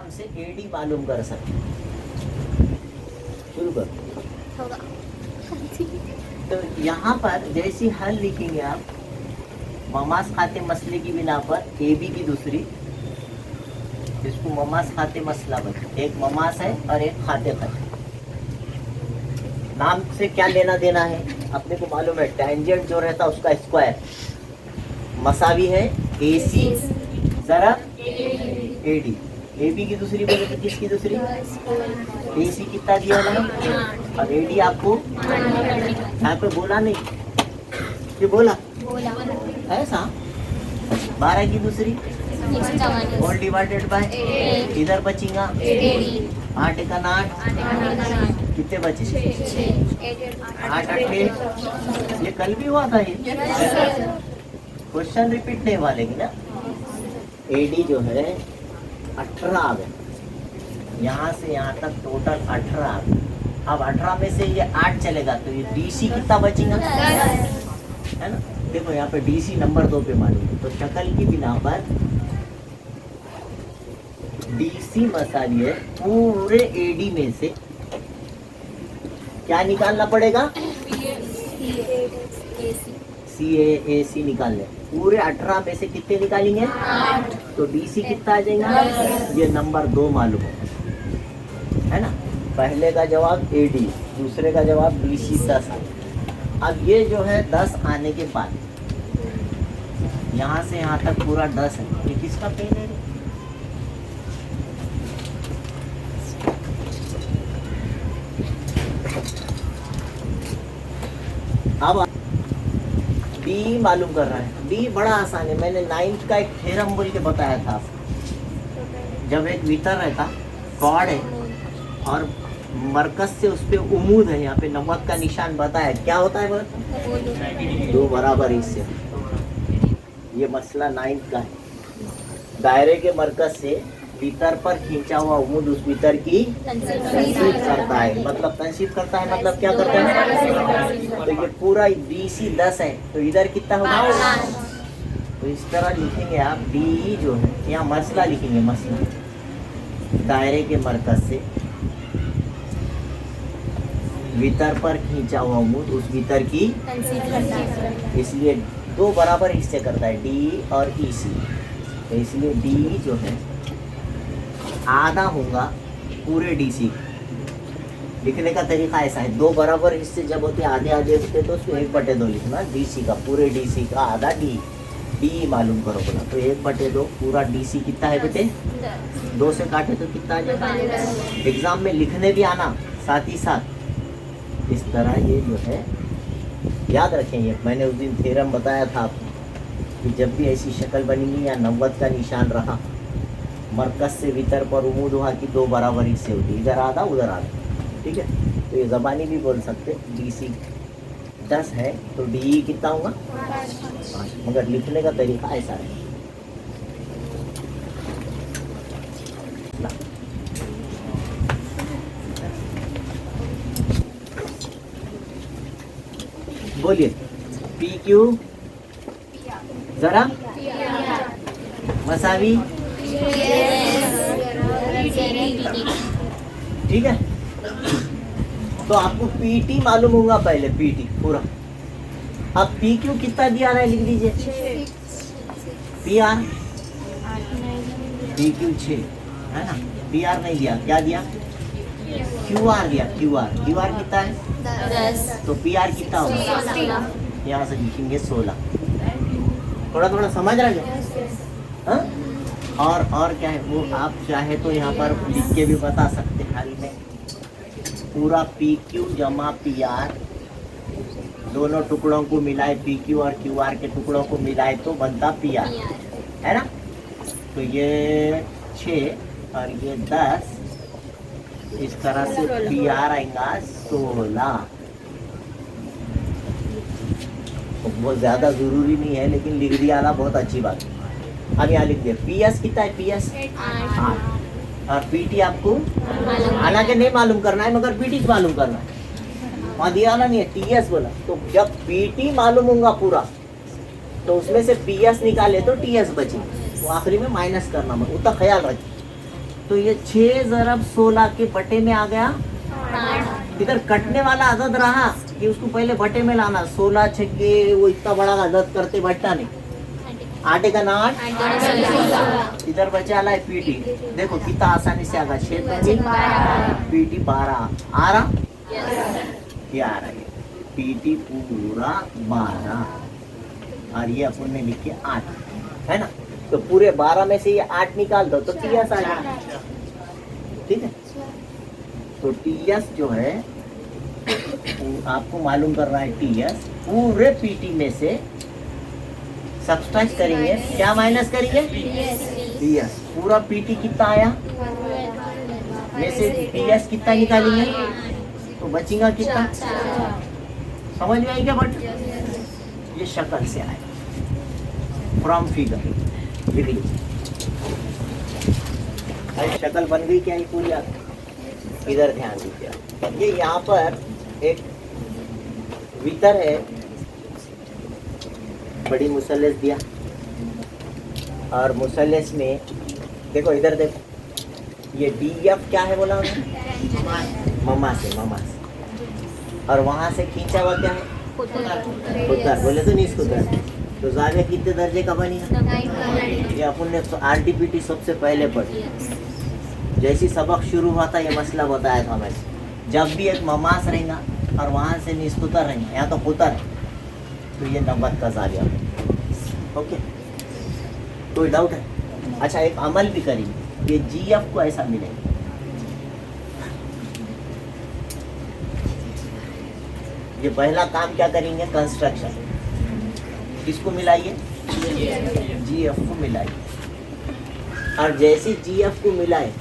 आराम से एडी मालूम कर सकते। शुरू कर। होगा। तो यहाँ पर जैसी हल लिखेंगे आप, ममास खाते मसले की बिना पर ए बी की दूसरी, इसको ममास खाते मसला बचे, एक ममास है और एक खाते खाते। नाम से क्या लेना देना है अपने को मालूम है, टेंजेंट जो रहता है उसका स्क्वायर, मसावी है ए सी जरा ए डी, ए बी की दूसरी बोले तो किसकी दूसरी, ए सी कितना दिया ना, और ए डी आपको यहाँ पे बोला नहीं, ये बोला ऐसा 12 की दूसरी होल डिवाइडेड बाय, इधर बचेगा 8 का 8, कितने बचे 8 अट्ठे, ये कल भी हुआ था, ये क्वेश्चन रिपीट नहीं वाले की ना। एडी जो है 18 आ गए, यहाँ से यहाँ तक टोटल 18 आ गए। अब 18 में से ये 8 चलेगा तो ये डीसी कितना बचेगा, है ना। देखो यहाँ पे डीसी नंबर 2 पे मालूम है, तो शक्ल की बिना पर डीसी मसाली है, पूरे एडी में से क्या निकालना पड़ेगा, सी ए सी निकालने, पूरे 18 में से कितने निकालेंगे 8, तो डीसी कितना आ जाएगा, ये नंबर 2 मालूम है ना। पहले का जवाब एडी, दूसरे का जवाब डीसी 10 है। अब ये जो है 10 आने के बाद यहाँ से यहाँ तक पूरा 10 है, ये किसका पेन है, अब डी मालूम कर रहा है। डी बड़ा आसान है, मैंने 9th का एक थ्योरम बोल के बताया था आपको। जब एक वितर रहता, कॉर्ड है और मरकज से उस पर उमूद है, यहाँ पे नमक का निशान बताया, क्या होता है बोल, 2 बराबर हिस्से। ये मसला 9th का है। दायरे के मरकज से वितर पर खींचा हुआ उमूद उस वितर की तंसीब करता है, मतलब तंसीब करता है, मतलब क्या करता है, तो ये पूरा डीसी 10 है, तो इधर कितना होगा, तो इस तरह लिखेंगे आप, डी जो है यहाँ मसला लिखेंगे, मसला दायरे के मरकज से वितर पर खींचा हुआ उमूद उस वितर की, इसलिए 2 बराबर हिस्से करता है, डी और ई सी, तो इसलिए डी जो है आधा होगा पूरे डीसी। लिखने का तरीका ऐसा है, 2 बराबर हिस्से जब होते आधे आधे होते तो उसको 1/2 लिखना, डीसी का, पूरे डीसी का आधा डी, डी मालूम करो बोला, तो 1/2 पूरा डीसी कितना है बेटे, 2 से काटे तो कितना आ जाएगा। एग्जाम में लिखने भी आना साथ ही साथ, इस तरह ये जो है याद रखेंगे। मैंने उस दिन थ्योरम बताया था आपको कि जब भी ऐसी शक्ल बनेगी या 90 का निशान रहा, मरकज से वितर पर उमूद हुआ कि 2 बराबर हिस्से होती, इधर आधा उधर आधा, ठीक है। तो ये ज़बानी भी बोल सकते, डीसी 10 है तो डी कितना होगा 5, मगर लिखने का तरीका ऐसा है। बोलिए, पी क्यू जरा मसावी, ठीक है। तो आपको पीटी मालूम होगा पहले, पीटी पूरा। अब पी क्यू कितना दिया रहा है लिख लीजिए, पी आर, पी क्यू 6 है ना, पी आर नहीं दिया, क्या दिया, क्यू आर दिया, क्यू आर, क्यू आर कितना है 10, तो पी आर कितना होगा, यहाँ से लिखेंगे 16। थोड़ा थोड़ा समझ रहे हैं। और क्या है वो, आप चाहे तो यहाँ पर लिख के भी बता सकते हैं हल में, पूरा पी क्यू जमा पी आर, दोनों टुकड़ों को मिलाए, पी क्यू और क्यू आर के टुकड़ों को मिलाए तो बनता पी आर, है ना। तो ये 6 और ये 10, इस तरह से पी आर आएगा 16। बहुत ज़्यादा ज़रूरी नहीं है, लेकिन लिख दिया ना, बहुत अच्छी बात है। अब यहाँ लिख दिया पी एस कितना है, पी एस 8, और पी टी आपको हालांकि नहीं मालूम करना है, मगर पी टी मालूम करना है, वहाँ दिया ना नहीं है, टी एस बोला। तो जब पी टी मालूम होगा पूरा, तो उसमें से पी एस निकाले तो टी एस बचे, वो आखिरी में माइनस करना, उतना ख्याल रखिए। तो ये 6 ज़रब 16 के बटे में आ गया। इधर कटने वाला अदद रहा कि उसको पहले बटे में लाना। 16 छक्के वो इतना बड़ा अदद करते बटता नहीं। आटे का नाट इधर बचा ला है पीटी। देखो कितना आसानी से आ गया। 6 पीटी 12 आ रहा। ये आ रहा है पीटी पूरा 12 और ये अपन ने लिखे 8 है ना। तो पूरे 12 में से ये 8 निकाल दो तो टीएस आ गया। ठीक है, तो टीएस जो है आपको मालूम कर रहा है। टीएस पूरे पीटी में से सब्सट्रैक्ट करेंगे, क्या माइनस करेंगे? टीएस। पूरा पीटी कितना आया में से टीएस कितना निकालेंगे तो बचेगा कितना? समझ में आई क्या? बट ये शक्ल से आया फ्रॉम फिगर लिख लीजिए। शक्ल बन गई क्या ये पूरी? आप इधर ध्यान दीजिए। ये यहाँ पर एक वितर है, बड़ी मुसल्लस दिया और मुसल्लस में देखो इधर देखो ये डी एफ क्या है बोला हमने? ममा से और वहाँ से खींचा हुआ क्या है? उत्तर बोले तो नहीं इसको उत्तर। तो जाविया कितने दर्जे का बनी? ये अपन ने आरटीपीटी सबसे पहले पढ़ी। जैसी सबक शुरू हुआ था ये मसला बताया था मैंने। जब भी एक ममास रहेगा और वहाँ से निस्कुतर रहेंगे, यहाँ तो पुतर है, तो ये 90 का जाविया। ओके, कोई डाउट है? अच्छा, एक अमल भी करेंगे। ये जीएफ को ऐसा मिलेगा। ये पहला काम क्या करेंगे? कंस्ट्रक्शन। किसको मिलाइए? जीएफ को मिलाइए। और जैसे जीएफ को मिलाए,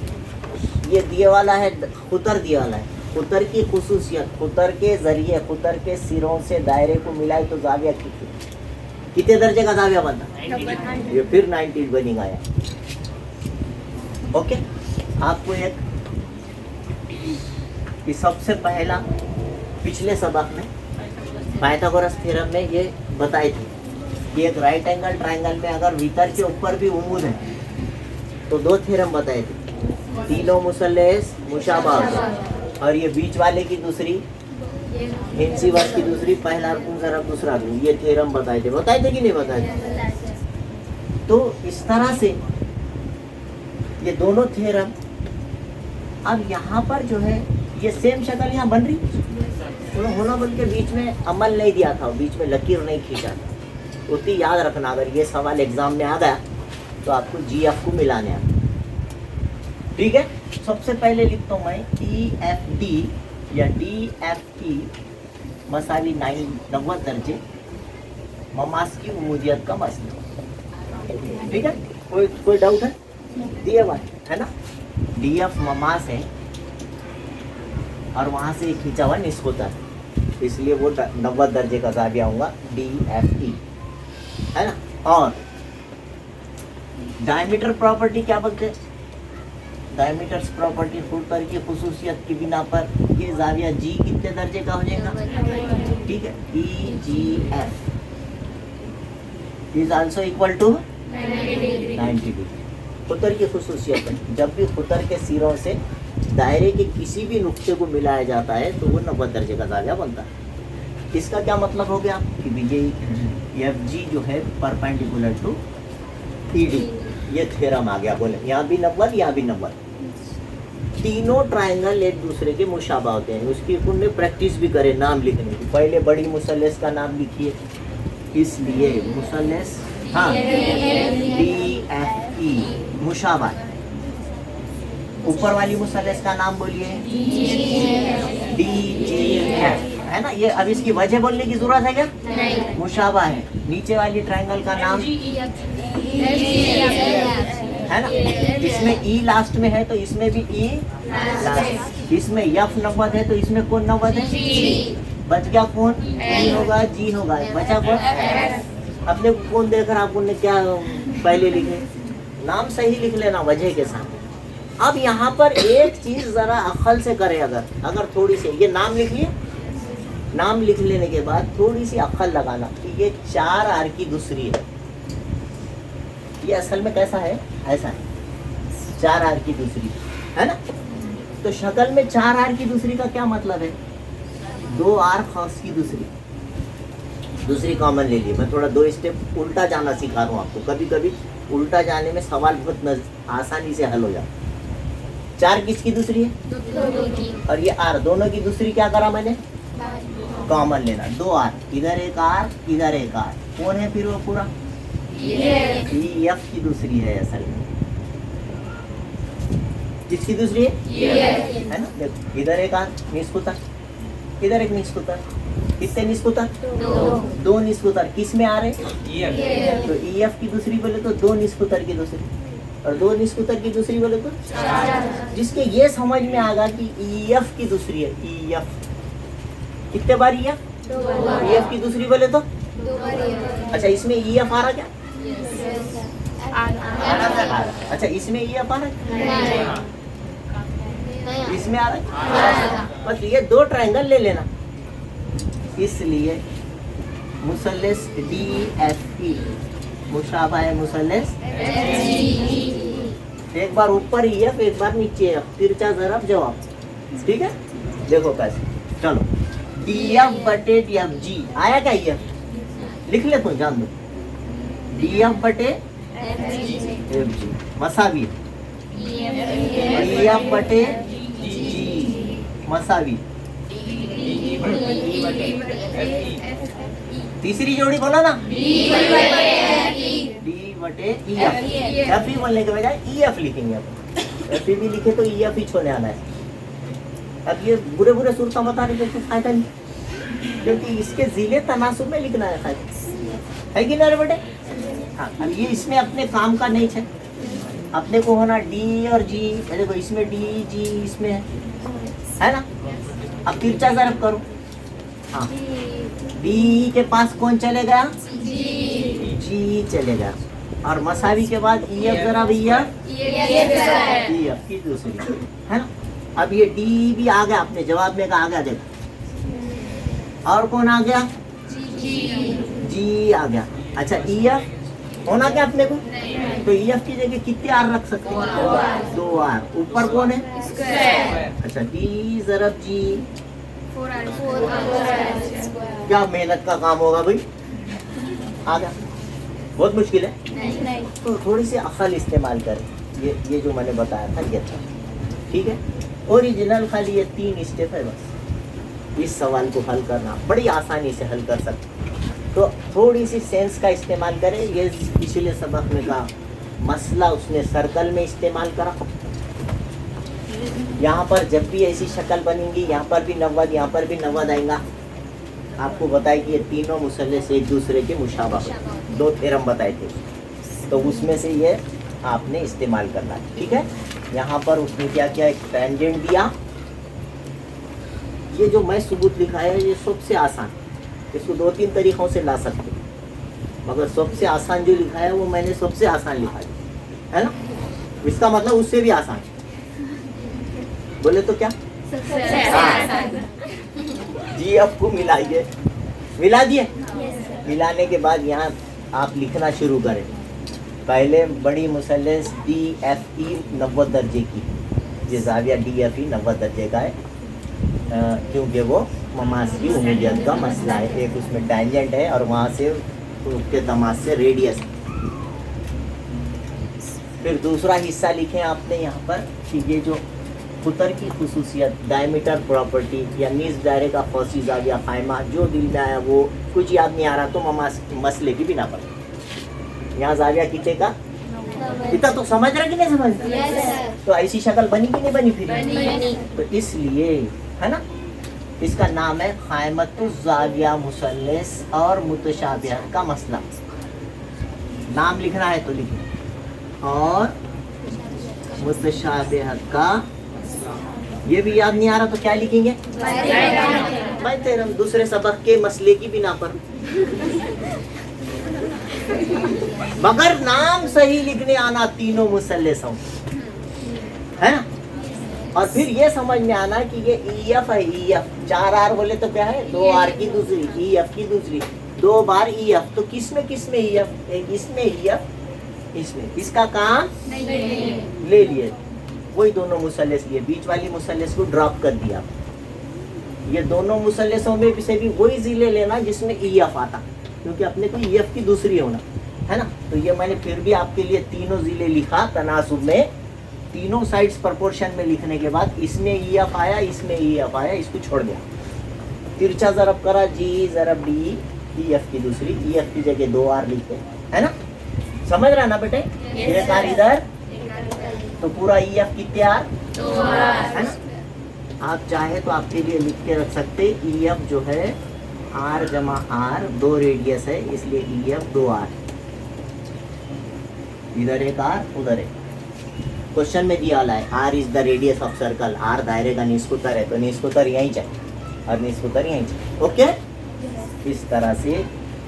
ये दिए वाला है खुतर दिया वाला है। खुतर की खुसूसियत, खुतर के जरिए खुतर के सिरों से दायरे को मिलाए तो जाविया कितने दर्जे का जाविया बनता? ये फिर 90 बनिंग आया। ओके, आपको एक कि सबसे पहला पिछले सबक में पाइथागोरस थ्योरम में ये बताए थे कि एक राइट एंगल ट्रायंगल में अगर भीतर के ऊपर भी उमूद है तो 2 थ्योरम बताए थे। तीनों मुसल्लस मुशाबाह और ये बीच वाले की दूसरी इंसिवर्स की दूसरी, पहला अर्कुन ज़रब दूसरा अर्कुन, ये थ्योरम बताए थे कि नहीं बताए थे? तो इस तरह से ये दोनों थ्योरम अब यहाँ पर जो है ये सेम शक्ल यहाँ बन रही। होना बोल के बीच में अमल नहीं दिया था, बीच में लकीर नहीं खींचा था। उतनी याद रखना, अगर ये सवाल एग्जाम में आ गया तो आपको जीएफ को मिलाने आ। ठीक है, सबसे पहले लिखता हूँ मैं EFD या DFE मसावी 90 दर्जे ममास की उमूदियत का मसला। ठीक है, कोई डाउट है? दिए हुआ है ना। DF ममास है और वहाँ से खींचा हुआ निस्कुता है, इसलिए वो 90 दर्जे का जाविया होगा DFE, है ना। और डायमीटर प्रॉपर्टी क्या बोलते हैं? डायमीटर्स प्रॉपर्टी खुतर की खुसूसियत की बिना पर ये जाविया G कितने दर्जे का हो जाएगा? ठीक है, EGF is also equal to 90 degree. खुतर की खुसूसियत है, जब भी खुतर के सिरों से दायरे के किसी भी नुक्ते को मिलाया जाता है तो वो 90 दर्जे का जाविया बनता है। इसका क्या मतलब हो गया कि FG जो है परपेंडिकुलर टू ED, ये थ्योरम आ गया। बोले यहाँ भी 90, यहाँ भी 90। तीनों ट्रायंगल एक दूसरे के मुशाबा होते हैं। उसकी पुण्य प्रैक्टिस भी करें नाम लिखने की। पहले बड़ी मुसल्लस का नाम लिखिए, इसलिए मुसल्लस हाँ DFE मुशाबा। ऊपर वाली मुसल्लस का नाम बोलिए DGF, है ना। ये अब इसकी वजह बोलने की जरूरत है क्या? नहीं, मुशाबा है। नीचे वाली ट्रायंगल का नाम है ना। इसमें E लास्ट में है तो इसमें भी E लास्ट। इसमें F 90 है तो इसमें कौन 90 है? बच गया कौन? E होगा, G होगा, बचा कौन? अपने कौन देख रहा, आपने क्या पहले लिखे? नाम सही लिख लेना वजह के साथ। अब यहाँ पर एक चीज जरा अक्ल से करे, अगर थोड़ी सी ये नाम लिख लिए, नाम लिख लेने के बाद थोड़ी सी अक्ल लगाना कि ये 4 आर की दूसरी है। ये असल में कैसा है? ऐसा है। 4 आर की दूसरी, है ना। तो शक्ल में 4 आर की दूसरी का क्या मतलब है? 2 आर खास की दूसरी कॉमन ले ली। मैं थोड़ा 2 स्टेप उल्टा जाना सिखा रहा हूँ आपको। कभी कभी उल्टा जाने में सवाल बहुत आसानी से हल हो जाता। 4 किसकी दूसरी है? और ये आर, दोनों की दूसरी क्या करा मैंने? कॉमन लेना। 2 आर, इधर एक आर, इधर एक आर, कौन है फिर वो पूरा? एफ की दूसरी है असल में। किसकी दूसरी है ना? देखो इधर एक आर निस्कुतर, इधर एक निस्कुतर, कितने निस्कुतर? 2 निस्कुतर। किस में आ रहे? तो एफ की दूसरी बोले तो 2 निस्कुतर की दूसरी, और 2 निस्कुतर की दूसरी बोले तो 4। जिसके ये समझ में आ गया कि एफ की दूसरी है। एफ कितने बार एफ? 2 बार। एफ की दूसरी बोले तो 2 बार। अच्छा, इसमें एफ आ रहा क्या? अच्छा, इसमें एफ आ रहा है? इसमें आ रहा है? बस ये 2 ट्रायंगल ले लेना। इसलिए मुसल्लस DFE मुशाबा है मुसल्लस। एक बार ऊपर EF, एक बार नीचे F, तिरछा ज़रब जवाब। ठीक है, देखो कैसे। चलो, DF बटे DFG आया क्या? EF लिख ले, तो जान दो। DF बटे FG मसावी, EF बटे G मसावी, तीसरी जोड़ी बोला ना, D बटे EF। FE बोलने के बजाय EF लिखेंगे। FE भी लिखे तो EF ही छोड़ने आना है। अब ये बुरे बुरे सूरत बता रहे तो फायदा नहीं, क्योंकि इसके जिले तनासुब में लिखना है है कि ना रे बेटे? हाँ, अब ये इसमें अपने काम का नहीं है। अपने को होना D और G। देखो इसमें D G इसमें है ना। अब तिरछा ज़रब करो। हाँ, D के पास कौन चलेगा? G चलेगा। और मसावी के बाद EF ज़रब EF की दूसरी, है ना। अब ये D भी आ गया, अपने जवाब में का आ गया। देखो और कौन आ गया? G आ गया। अच्छा, EF होना क्या अपने को? तो EF की जगह कितने आर रख सकते हैं? 2 आर। ऊपर कौन है? अच्छा, D ज़रब G 4 आर। क्या मेहनत का काम होगा भाई? आ गया। बहुत मुश्किल है। तो थोड़ी सी अकल इस्तेमाल करें। ये जो मैंने बताया था ये था, ठीक है। ओरिजिनल खाली ये 3 स्टेप है बस। इस सवाल को हल करना बड़ी आसानी से हल कर सकते। तो थोड़ी सी सेंस का इस्तेमाल करें। ये पिछले सबक में का मसला उसने सर्कल में इस्तेमाल करा। यहाँ पर जब भी ऐसी शक्ल बनेंगी, यहाँ पर भी 90, यहाँ पर भी 90 आएगा। आपको बताए कि ये तीनों मुसल्लस एक दूसरे के मुशाबा, 2 थ्योरम बताए थे, तो उसमें से ये आपने इस्तेमाल करना है। ठीक है, यहाँ पर उसने क्या किया? एक टेंजेंट दिया। ये जो मैं सबूत लिखा है ये सबसे आसान, इसको 2-3 तरीक़ों से ला सकते, मगर सबसे आसान जो लिखा है वो मैंने सबसे आसान लिखा है ना। इसका मतलब उससे भी आसान बोले तो क्या? जी आपको मिलाइए, मिला दिए। मिलाने के बाद यहाँ आप लिखना शुरू करें। पहले बड़ी मुसल्लस DFE 90 दर्जे की, ये ज़ाविया DFE 90 दर्जे का है, क्योंकि वो ममास की उम्मीदियत का मसला है। एक उसमें टेंजेंट है और वहाँ से उसके तमास से रेडियस। फिर दूसरा हिस्सा लिखें आपने यहाँ पर कि ये जो कुतर की खुसूसियत, डायमीटर प्रॉपर्टी या नीज दायरे का फौसी ज़ाविया क़ाइमा, जो दिल में आया वो कुछ याद नहीं आ रहा तो ममास मसले की बिना पर यहाँ ज़ाविया कितने का? इतना तो समझ रहा कि नहीं समझ रहा? तो ऐसी शक्ल बनी कि नहीं बनी फिर? तो इसलिए है ना, इसका नाम है क़ाइमतुज़ ज़ाविया मुसल्लस और मुतशाबिहत का मसला। नाम लिखना है तो लिखें, और मुतशाबिहत का, ये भी याद नहीं आ रहा तो क्या लिखेंगे? बाय थ्योरम, दूसरे सबक के मसले की बिना पर। मगर नाम सही लिखने आना तीनों मुसल्लसों, है ना। और फिर ये समझ में आना कि ये EF है। EF 4 आर बोले तो क्या है? 2 आर की दूसरी, EF की दूसरी, 2 बार EF। तो किस में EF? एक इसमें EF इसमें इसका काम ले लिए, वही दोनों मुसल्लस लिए, बीच वाली मुसल्लस को ड्रॉप कर दिया। ये दोनों मुसल्लसों में से भी वही जिले लेना जिसमें ई एफ आता, क्योंकि अपने को ई एफ की दूसरी होना है ना। तो ये मैंने फिर भी आपके लिए तीनों जिले लिखा तनासुब में, तीनों साइड्स प्रोपोर्शन में लिखने के बाद इसमें ई एफ आया, इसमें ई एफ आया, इसको छोड़ दिया। तिरछा ज़रब करा, जी ज़रब डी, ई एफ की दूसरी, ई एफ की जगह 2 आर लिखते है ना। समझ रहा ना बेटे? एक आर इधर, तो पूरा ई एफ कितने आर है ना। आप चाहे तो आपके लिए लिख के रख सकते, ई एफ जो है आर जमा आर, 2 रेडियस है इसलिए ई एफ 2 आर, इधर एक आर उधर एक। क्वेश्चन में दिया वाला है R is the radius of circle, R दायरे का निस्कुतर है, तो निस्कुतर यहीं चाहिए और निस्कुतर यहीं चाहिए। ओके, इस तरह से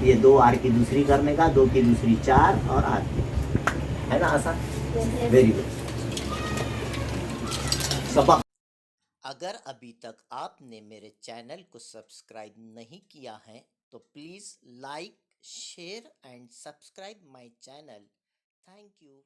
ये 2 आर की दूसरी करने का, 2 की दूसरी 4 और आर है ना, आसान। Very good. सबक, अगर अभी तक आपने मेरे चैनल को सब्सक्राइब नहीं किया है तो please like, share and subscribe my channel. Thank you.